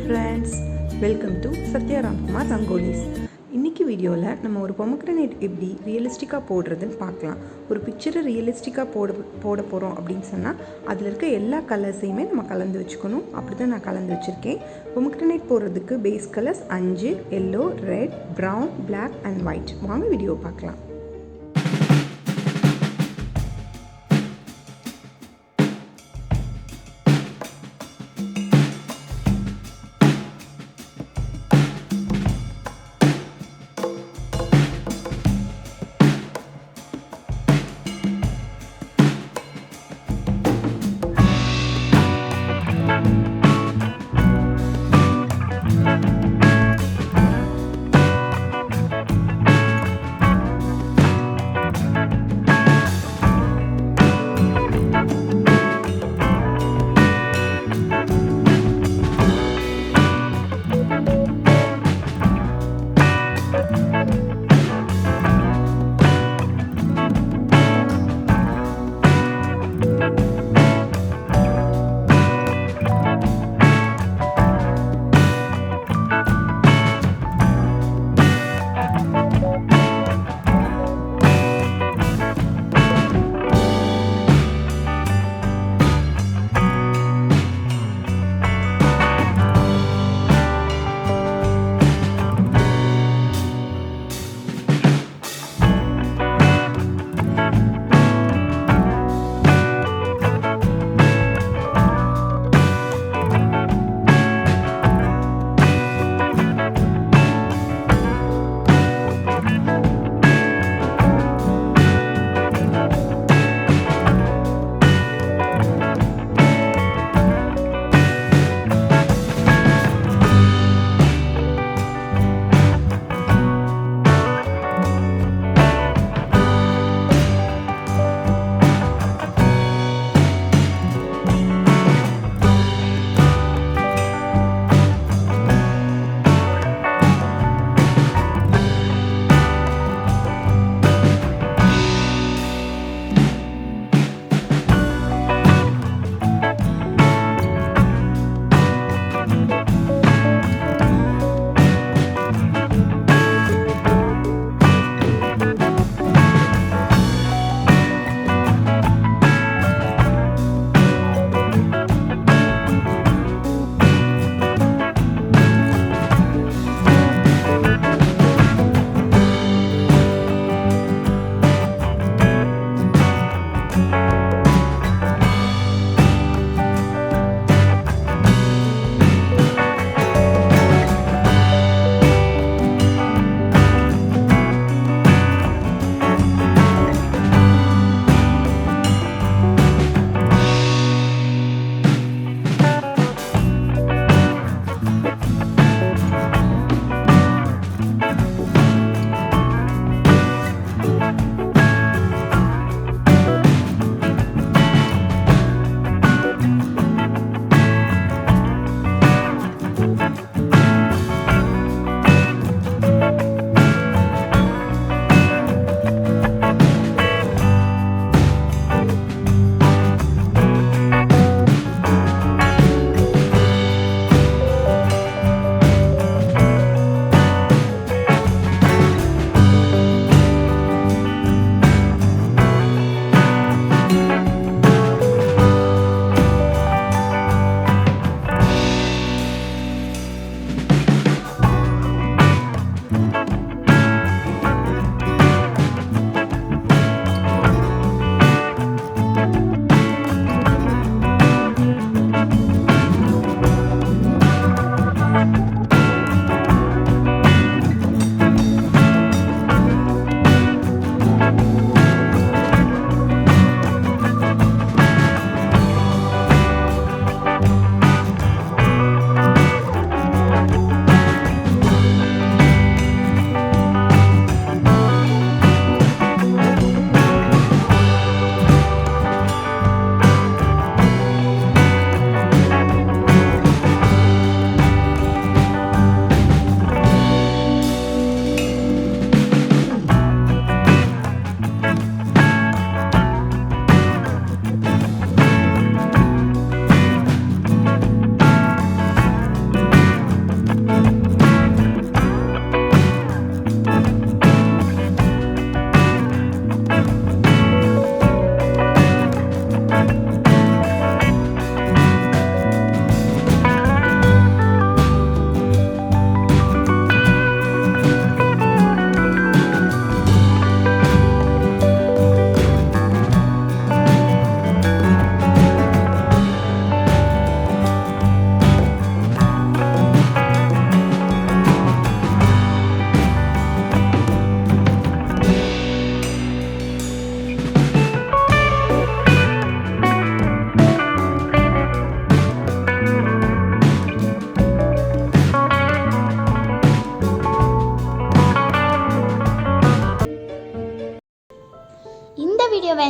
friends, welcome to Sathyaramkumar Rangolis. இன்னைக்கு வீடியோல நம்ம ஒரு பொமக்ரனேட் எப்படி ரியலிஸ்டிக்கா போடுறதுன்னு பார்க்கலாம். ஒரு பிக்சரை ரியலிஸ்டிக்கா போட போறோம் அப்படினு சொன்னா அதுல இருக்க எல்லா கலர்ஸையுமே நம்ம கலந்து வெச்சுக்கணும். அப்படிதான் நான் கலந்து வச்சிருக்கேன். பொமக்ரனேட் போடுறதுக்கு base colours 5 yellow, red, brown, black and white. வாங்க வீடியோ பார்க்கலாம்.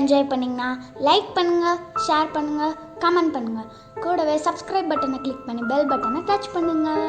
என்ஜாய் பண்ணிங்கன்னா லைக் பண்ணுங்கள், ஷேர் பண்ணுங்கள், கமெண்ட் பண்ணுங்கள். கூடவே சப்ஸ்கிரைப் பட்டனை கிளிக் பண்ணி பெல் பட்டனை டச் பண்ணுங்கள்.